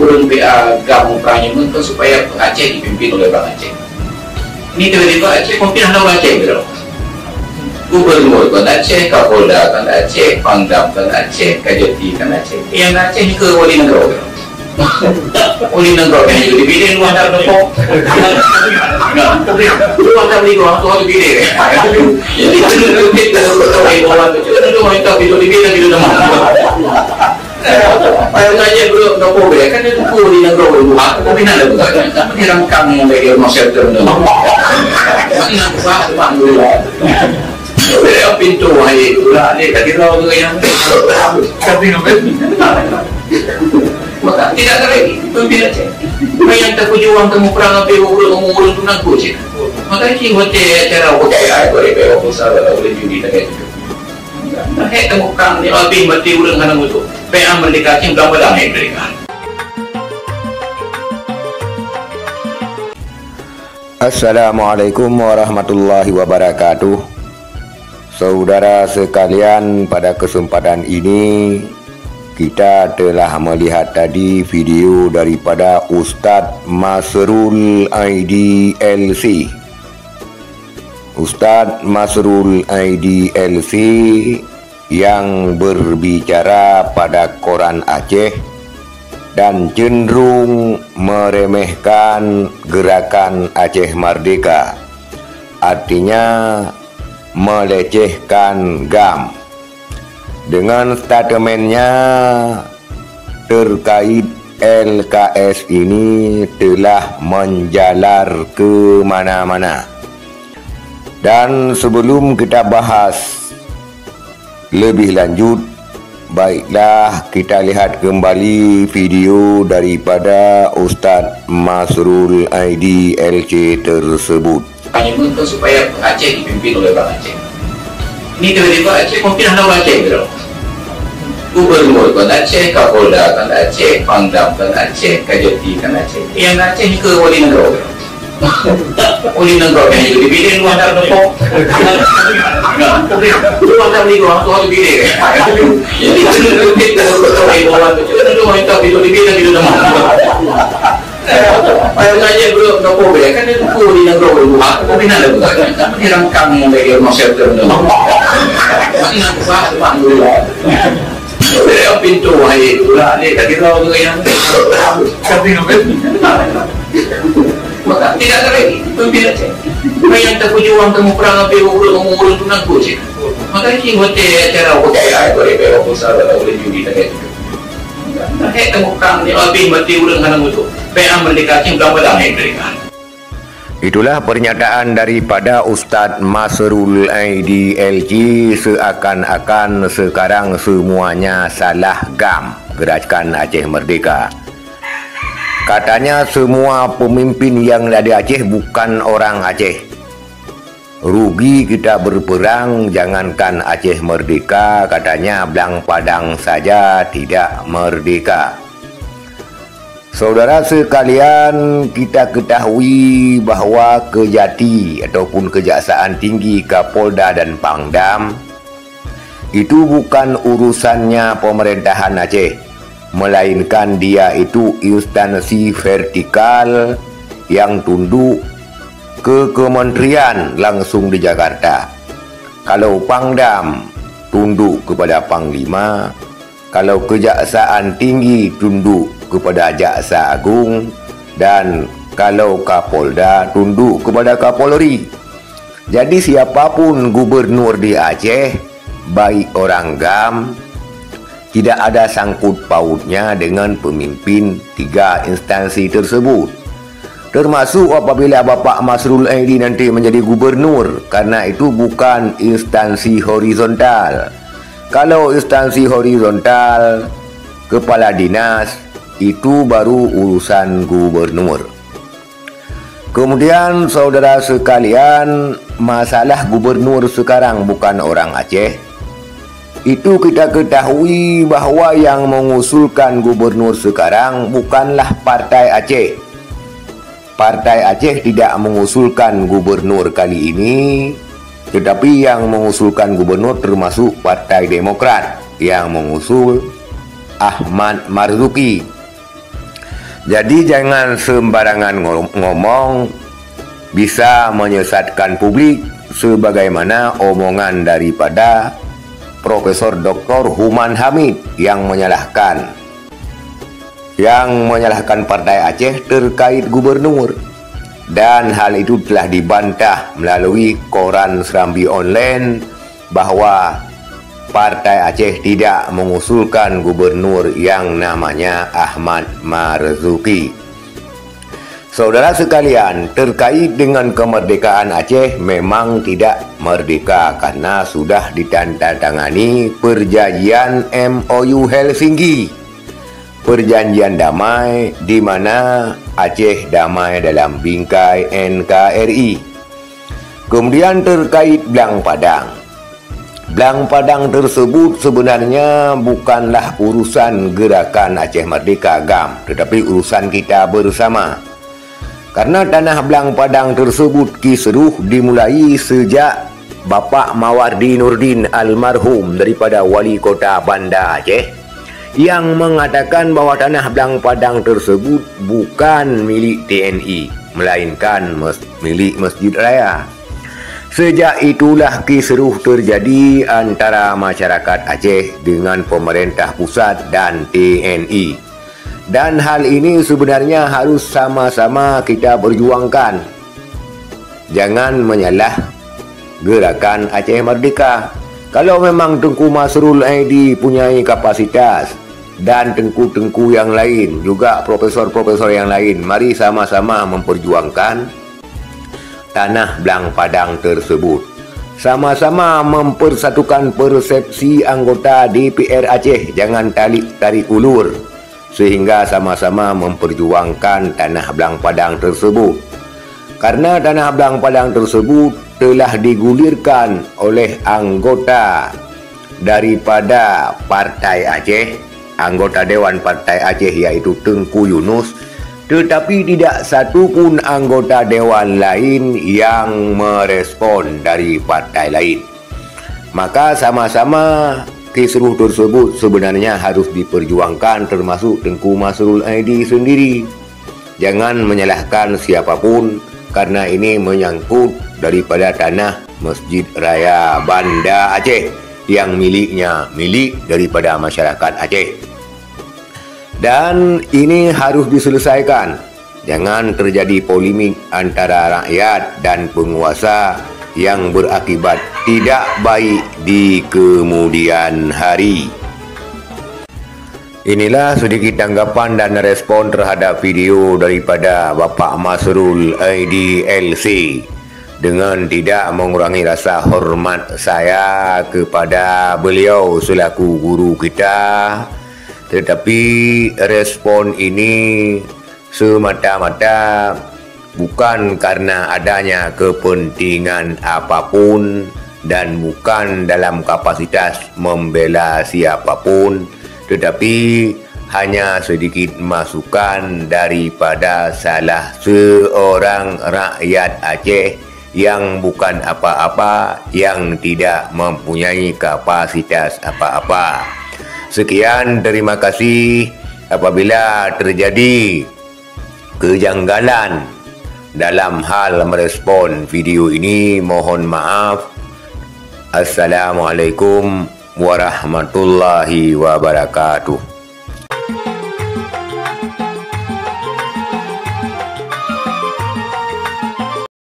urang PA gam perannya untuk supaya Aceh dipimpin oleh orang Aceh. Ini tiba-tiba Aceh pimpinan orang Aceh gitu. Gubernur kan Aceh, Kapolda kan Aceh, Pangdam kan Aceh, Kajati kan Aceh. Yang Aceh ni ke wali negara gitu. Wali negara kan juga dipilih luar tak depok. Luar tak beli orang tua dipilih. Jadi kita orang tu orang tak bisa dipilih gitu teman. Ayam aja belum tak boleh kan itu wali negara dulu. Tapi nak bukan. Tapi rangkang dari masyarakat tu. Nak buat tempat dulu. Yang pintu hari pula ni tak kira orang yang tapi maka tidak ada lagi pimpinan Aceh. Yang tak berjuang temu perang api umur tu nak kucing. Maka ini hotel acara hotel air boleh berapa besar boleh judi tak itu. Nah, temu perang ni api mati urang kana mutu. PA Merdeka Aceh berapa dah mereka. Assalamualaikum warahmatullahi wabarakatuh. Saudara sekalian, pada kesempatan ini kita telah melihat tadi video daripada Ustadz Masrul IDLC. Ustadz Masrul IDLC yang berbicara pada koran Aceh dan cenderung meremehkan gerakan Aceh Merdeka. Artinya melecehkan GAM. Dengan statementnya terkait LKS ini telah menjalar ke mana-mana. Dan sebelum kita bahas lebih lanjut, baiklah kita lihat kembali video daripada Ustadz Masrul IDLC tersebut. Hanya untuk supaya Aceh dipimpin oleh orang Aceh. Ini tiba-tiba Aceh pimpinan orang Aceh gitu. Gubernur kan Aceh, Kapolda kan Aceh, Pangdam kan Aceh, Kajati kan Aceh. Yang Aceh ni ke wali negara gitu. Wali negara kan juga dipilih luar tak depok. Luar tak beli orang tua dipilih. Jadi kita orang tu orang tak bisa dipilih gitu teman. Ayam aja belum tak boleh kan itu wali negara dulu. Tapi nak bukan. Tapi rangkang dari masyarakat tu. Nak buat tempat dulu. Yang pintu hari pula ni tak kira orang yang tapi maka tidak ada lagi pimpinan Aceh. Yang tak berjuang temu perang api umur tu nak kucing. Maka ini hotel acara hotel air boleh berapa besar boleh judi tak itu. Nah, temu perang ni api mati urang kana mutu. PA Merdeka Aceh berapa dah mereka. Itulah pernyataan daripada Ustadz Masrul IDLC, seakan-akan sekarang semuanya salah GAM, Gerakan Aceh Merdeka. Katanya semua pemimpin yang ada di Aceh bukan orang Aceh. Rugi kita berperang, jangankan Aceh merdeka, katanya Belang Padang saja tidak merdeka. Saudara sekalian, kita ketahui bahawa Kejati ataupun Kejaksaan Tinggi, Kapolda dan Pangdam itu bukan urusannya pemerintahan Aceh, melainkan dia itu instansi vertikal yang tunduk ke kementerian langsung di Jakarta. Kalau Pangdam tunduk kepada Panglima, kalau Kejaksaan Tinggi tunduk kepada Jaksa Agung, dan kalau Kapolda tunduk kepada Kapolri. Jadi siapapun gubernur di Aceh, baik orang GAM, tidak ada sangkut pautnya dengan pemimpin tiga instansi tersebut. Termasuk apabila Bapak Masrul Aidi nanti menjadi gubernur, karena itu bukan instansi horizontal. Kalau instansi horizontal, kepala dinas, itu baru urusan gubernur. Kemudian saudara sekalian, masalah gubernur sekarang bukan orang Aceh. Itu kita ketahui bahawa yang mengusulkan gubernur sekarang bukanlah Partai Aceh. Partai Aceh tidak mengusulkan gubernur kali ini, tetapi yang mengusulkan gubernur termasuk Partai Demokrat yang mengusul Ahmad Marzuki. Jadi jangan sembarangan ngomong, bisa menyesatkan publik sebagaimana omongan daripada Profesor Dr. Human Hamid yang menyalahkan Partai Aceh terkait gubernur, dan hal itu telah dibantah melalui koran Serambi Online bahwa Partai Aceh tidak mengusulkan gubernur yang namanya Ahmad Marzuki. Saudara sekalian, terkait dengan kemerdekaan Aceh memang tidak merdeka karena sudah ditandatangani perjanjian MOU Helsinki, perjanjian damai di mana Aceh damai dalam bingkai NKRI. Kemudian terkait Belang Padang tersebut sebenarnya bukanlah urusan gerakan Aceh Merdeka GAM, tetapi urusan kita bersama. Karena tanah Belang Padang tersebut kisruh dimulai sejak Bapak Mawardi Nurdin almarhum daripada Wali Kota Banda Aceh yang mengatakan bahawa tanah Belang Padang tersebut bukan milik TNI, melainkan milik Masjid Raya. Sejak itulah kisruh terjadi antara masyarakat Aceh dengan pemerintah pusat dan TNI. Dan hal ini sebenarnya harus sama-sama kita perjuangkan. Jangan menyalah gerakan Aceh Merdeka. Kalau memang Tengku Masrul Aidi punyai kapasitas dan tengku-tengku yang lain, juga profesor-profesor yang lain, mari sama-sama memperjuangkan tanah Belang Padang tersebut. Sama-sama mempersatukan persepsi anggota DPR Aceh, jangan tarik ulur, sehingga sama-sama memperjuangkan tanah Belang Padang tersebut. Karena tanah Belang Padang tersebut telah digulirkan oleh anggota daripada Partai Aceh, anggota Dewan Partai Aceh yaitu Tengku Yunus, tetapi tidak satu pun anggota Dewan lain yang merespon dari partai lain. Maka sama-sama kisruh tersebut sebenarnya harus diperjuangkan, termasuk Tengku Masrul Aidi sendiri. Jangan menyalahkan siapapun karena ini menyangkut daripada tanah Masjid Raya Banda Aceh yang milik daripada masyarakat Aceh. Dan ini harus diselesaikan. Jangan terjadi polemik antara rakyat dan penguasa yang berakibat tidak baik di kemudian hari. Inilah sedikit tanggapan dan respon terhadap video daripada Bapak Masrul Aidi LC. Dengan tidak mengurangi rasa hormat saya kepada beliau selaku guru kita, tetapi respon ini semata-mata bukan karena adanya kepentingan apapun dan bukan dalam kapasitas membela siapapun, tetapi hanya sedikit masukan daripada salah seorang rakyat Aceh yang bukan apa-apa, yang tidak mempunyai kapasitas apa-apa. Sekian, terima kasih. Apabila terjadi kejanggalan dalam hal merespon video ini, mohon maaf. Assalamualaikum warahmatullahi wabarakatuh.